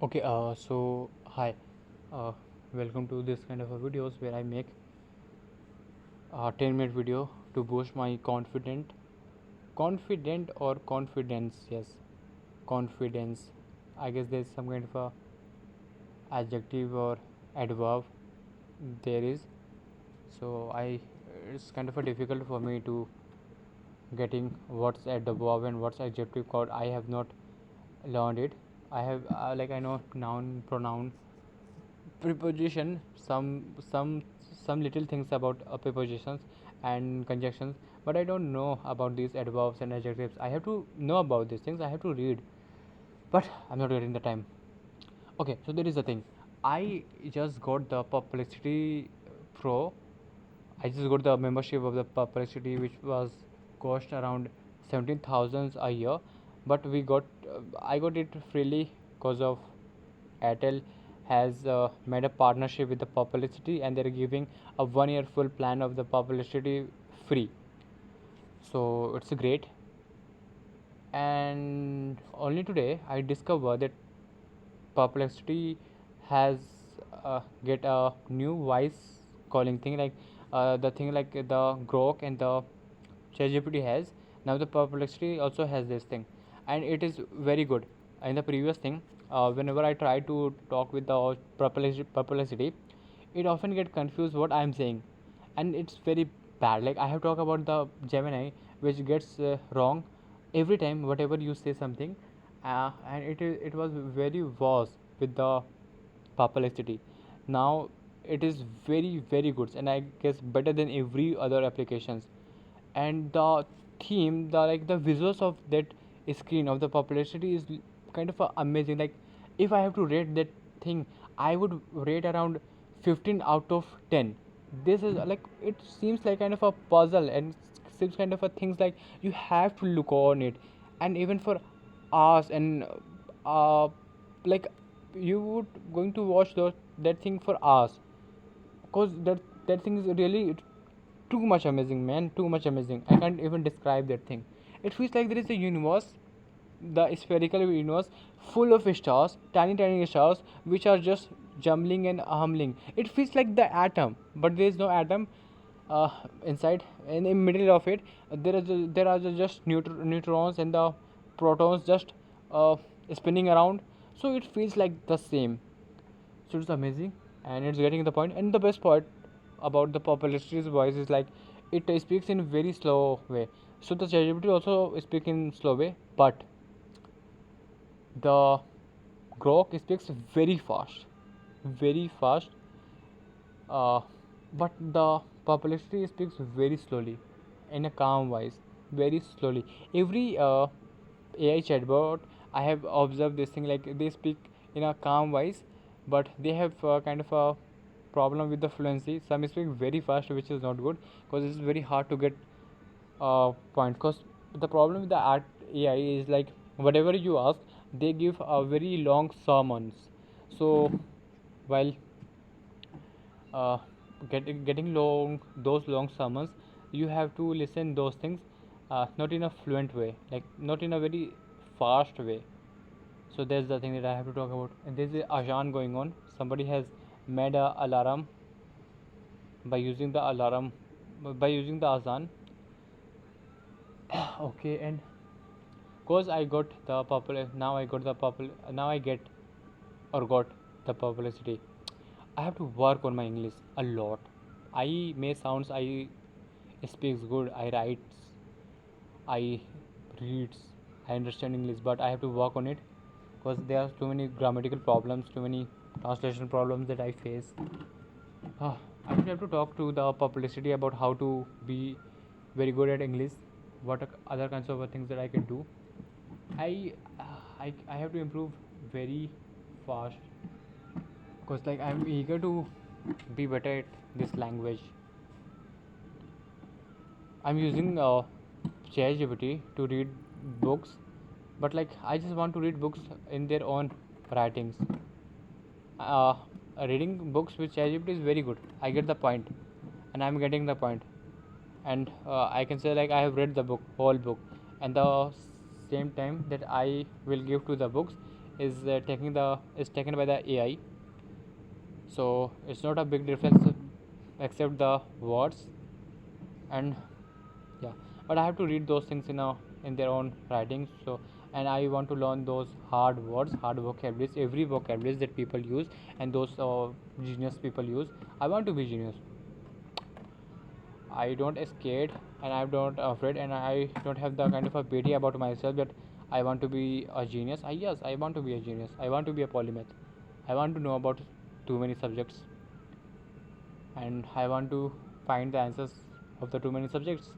Okay, so hi, uh, welcome to this kind of a videos where I make a 10-minute video to boost my confident or confidence. Yes, confidence. I guess there's some kind of a adjective or adverb there is. So it's kind of a difficult for me to getting what's adverb and what's adjective called. I have not learned it. I have I know noun, pronoun, preposition, some little things about prepositions and conjunctions, but I don't know about these adverbs and adjectives. I have to know about these things. I have to read, but I'm not getting the time. Okay, so there is a thing. I just got the Perplexity Pro. I just got the membership of the Perplexity, which was cost around 17,000 a year, but I got it freely because of Airtel has made a partnership with the Perplexity, and they're giving a 1 year full plan of the Perplexity free. So it's great. And only today I discovered that Perplexity has get a new voice calling thing, like the thing like the Grok and the ChatGPT has. Now the Perplexity also has this thing, and it is very good. In the previous thing, whenever I try to talk with the Perplexity, it often get confused what I am saying, and it's very bad. Like I have talked about the Gemini, which gets wrong every time whatever you say something, and it was very worse with the Perplexity. Now it is very good, and I guess better than every other applications. And the theme, the visuals of that screen of the Perplexity is kind of amazing. Like if I have to rate that thing, I would rate around 15 out of 10. This is like, it seems like kind of a puzzle, and seems kind of a things like you have to look on it, and even for hours, and uh like you would going to watch that thing for hours, because that thing is really too much amazing, man, too much amazing. I can't even describe that thing. It feels like there is a universe, the spherical universe, full of stars, tiny stars, which are just jumbling and humbling. It feels like the atom, but there is no atom uh, inside. And in the middle of it, there are just neutrons and the protons just uh, spinning around. So it feels like the same. So it's amazing, and it's getting the point. And the best part about the Perplexity's voice is like it speaks in very slow way. So the ChatGPT also speak in slow way, but the Grok speaks very fast. Uh, but the Perplexity speaks very slowly, in a calm voice, very slowly. Every AI chatbot I have observed this thing, like they speak in a calm voice, but they have kind of a problem with the fluency. Some speak very fast, which is not good, because it's very hard to get point. Because the problem with the art AI is like whatever you ask, they give very long sermons. So while uh, getting those long sermons, you have to listen those things, not in a fluent way, like not in a very fast way. So that's the thing that I have to talk about. And there's a azan going on. Somebody has made a alarm by using the alarm, by using the azan. Okay, and cause I got the popular, now I got the popular, now I get or got the publicity. I have to work on my English a lot. I may sounds I speaks good, I writes, I reads, I understand English, but I have to work on it, because there are too many grammatical problems, too many translation problems that I face. I will have to talk to the publicity about how to be very good at English. What other kinds of things that I can do. I, I have to improve very fast, because like I'm eager to be better at this language. I'm using ChatGPT to read books, but like I just want to read books in their own writings. Uh, Reading books with ChatGPT is very good. I get the point, and I'm getting the point, and I can say like I have read the book, whole book, and the same time that I will give to the books, is taken by the AI. So it's not a big difference except the words. And yeah, but I have to read those things in their own writing. So, and I want to learn those hard words, hard vocabularies, every vocabularies that people use, and those genius people use. I want to be genius. I don't scared, and I'm not afraid, and I don't have the kind of a pity about myself that I want to be a genius. Yes, I want to be a genius. I want to be a polymath. I want to know about too many subjects, and I want to find the answers of the too many subjects.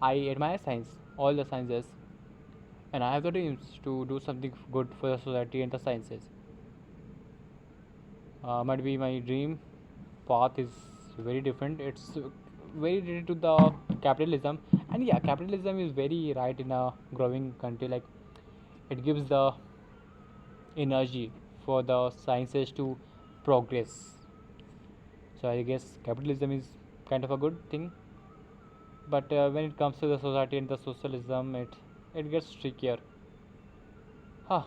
I admire science, all the sciences, and I have the dreams to do something good for the society and the sciences. Might be my dream path is very different. It's very related to the capitalism, and yeah, capitalism is very right in a growing country. Like it gives the energy for the sciences to progress. So I guess capitalism is kind of a good thing. But when it comes to the society and the socialism, it gets trickier. Huh.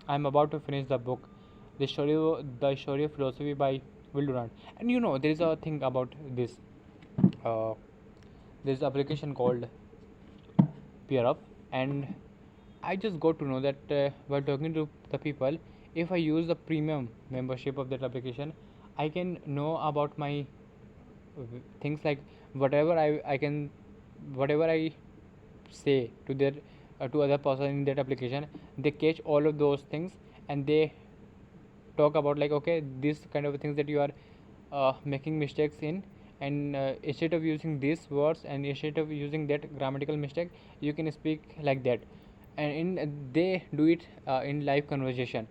I'm about to finish the book, the Story of Philosophy by Will Durant. And there is a thing about this. Uh, there's an application called PeerUp, and I just got to know that while talking to the people, if I use the premium membership of that application, I can know about my things like whatever I can, whatever I say to their to other person in that application, they catch all of those things, and they talk about like, okay, this kind of things that you are making mistakes in, and instead of using these words and instead of using that grammatical mistake, you can speak like that. And they do it in live conversation,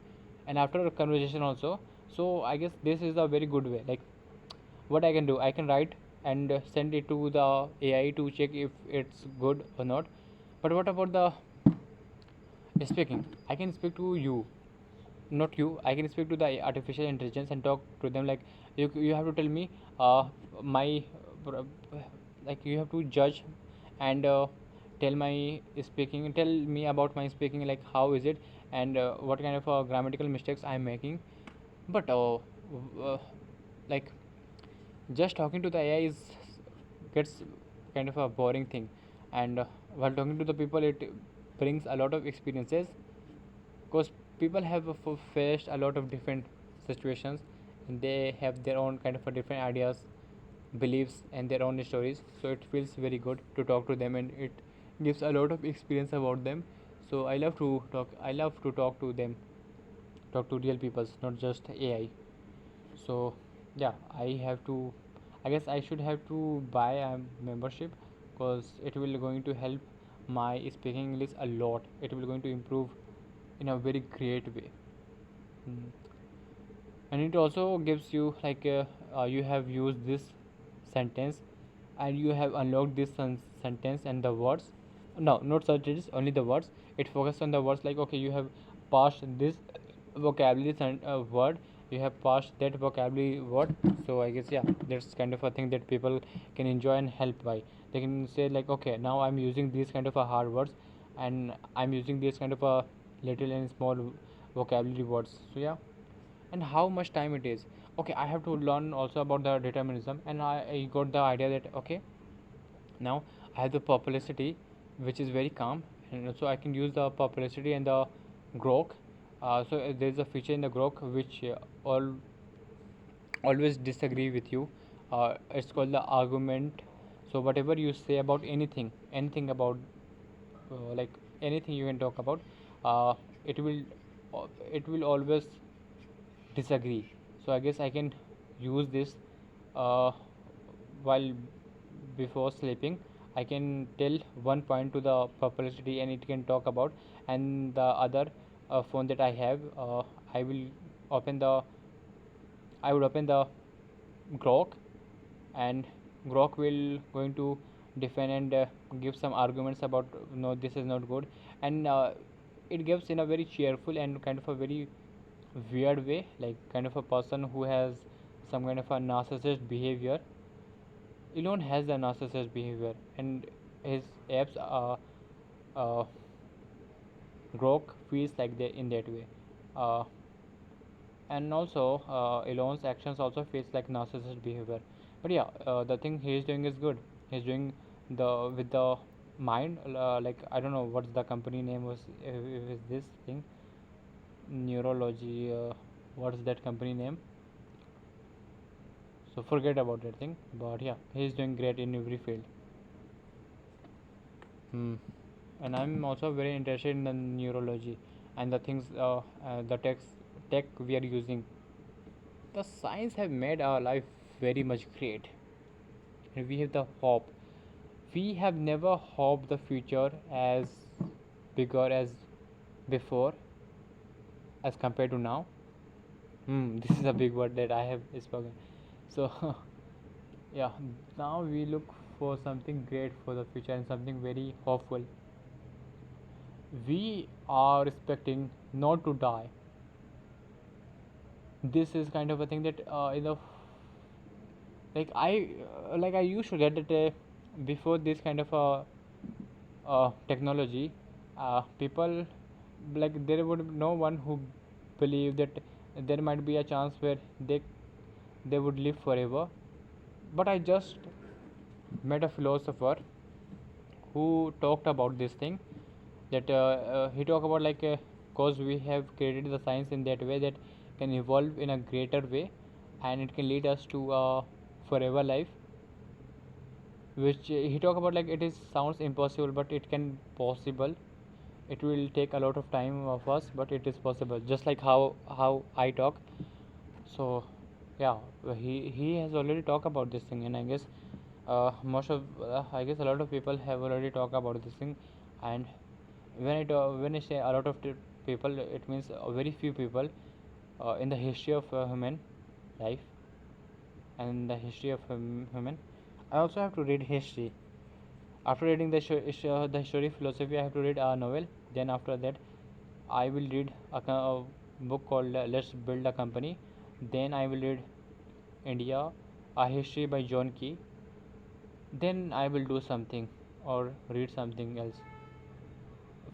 and after a conversation also. So I guess this is a very good way. Like what I can do, I can write and send it to the AI to check if it's good or not. But what about the speaking? I can speak to you, not you. I can speak to the artificial intelligence and talk to them like, you have to tell me my like you have to judge and tell me about my speaking, like how is it, and what kind of grammatical mistakes I am making. But uh, like just talking to the AI is gets kind of a boring thing, and while talking to the people, it brings a lot of experiences, because people have faced a lot of different situations, and they have their own kind of a different ideas, beliefs, and their own stories. So it feels very good to talk to them, and it gives a lot of experience about them. So I love to talk to them, talk to real people, not just AI. So yeah, I guess I should have to buy a membership, because it will going to help my speaking English a lot. It will going to improve in a very great way. Mm. And it also gives you like you have used this sentence, and you have unlocked this sentence and the words. No, not sentences, only the words. It focuses on the words, like, okay, you have passed this vocabulary word, you have passed that vocabulary word. So I guess, yeah, that's kind of a thing that people can enjoy and help by. They can say like, okay, now I'm using these kind of a hard words, and I'm using this kind of a little and small vocabulary words. So yeah. And how much time it is. Okay, I have to learn also about the determinism, and I got the idea that, okay, now I have the popularity, which is very calm, and also I can use the popularity and the grok. So there is a feature in the grok which always disagree with you. It's called the argument. So whatever you say about anything about like anything you can talk about, uh, it will it will always disagree. So I guess I can use this uh, while before sleeping. I can tell one point to the publicity, and it can talk about. And the other phone that I have, I will open the I would open the grok, and grok will going to defend and give some arguments about, no, this is not good. And it gives in a very cheerful and kind of a very weird way, like kind of a person who has some kind of a narcissist behavior. Elon has the narcissist behavior, and his apps grok feels like that in that way. uh, and also Elon's actions also feels like narcissist behavior. But yeah, the thing he is doing is good. He's doing the with the mind, like I don't know what's the company name was, is this thing neurology, what's that company name, so forget about that thing. But yeah, he's doing great in every field. Hmm. And I'm also very interested in the neurology and the things, the tech we are using. The science have made our life very much great, and we have the hope. We have never hoped the future as bigger as before as compared to now. This is a big word that I have spoken. So yeah, now we look for something great for the future and something very hopeful. We are expecting not to die. This is kind of a thing that like I used to get it before this kind of technology. People, like there would no one who believe that there might be a chance where they would live forever. But I just met a philosopher who talked about this thing, that he talked about like cause we have created the science in that way that can evolve in a greater way, and it can lead us to a forever life, which he talk about like it is sounds impossible but it can possible. It will take a lot of time of us, but it is possible, just like how I talk. So yeah, he has already talked about this thing, and I guess most of I guess a lot of people have already talked about this thing. And when I say a lot of people, it means very few people in the history of human life and the history of human. I also have to read history. After reading the history philosophy, I have to read a novel. Then after that, I will read a book called Let's Build a Company. Then I will read India, a history by John Key. Then I will do something or read something else.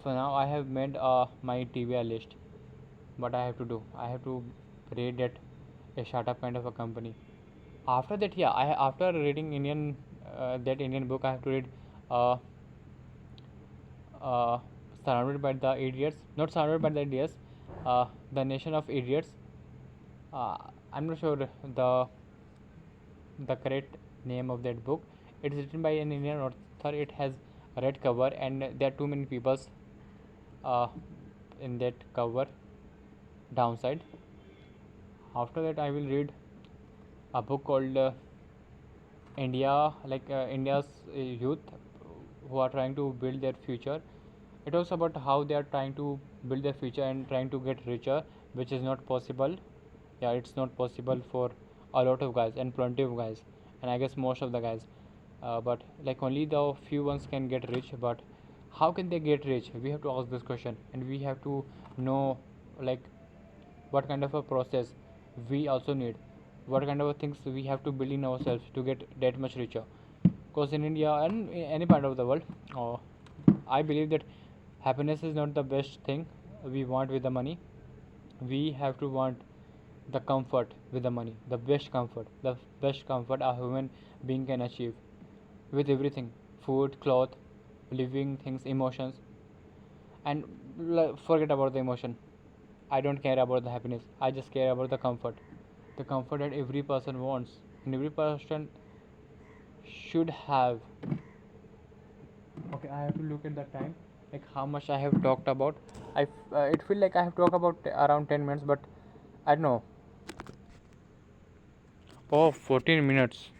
For now, I have made my TBR list. What I have to do, I have to read that a startup kind of a company. After that, yeah, I after reading that Indian book, I have to read uh, uh, surrounded by the idiots, not surrounded by the idiots, the nation of idiots. uh, I'm not sure the correct name of that book. It's written by an Indian author. It has a red cover, and there are too many peoples uh, in that cover downside. After that, I will read a book called India, like India's youth who are trying to build their future. It talks about how they are trying to build their future and trying to get richer, which is not possible. Yeah, it's not possible for a lot of guys and plenty of guys, and I guess most of the guys. But like only the few ones can get rich. But how can they get rich? We have to ask this question, and we have to know like what kind of a process we also need, what kind of things we have to build in ourselves to get that much richer. Because in India and in any part of the world, uh, I believe that happiness is not the best thing we want with the money. We have to want the comfort with the money, the best comfort a human being can achieve with everything: food, cloth, living things, emotions. And forget about the emotion. I don't care about the happiness. I just care about the comfort. The comfort that every person wants and every person should have. Okay, I have to look at the time, like how much I have talked about. It feel like I have talked about around 10 minutes, but I don't know. Oh, 14 minutes.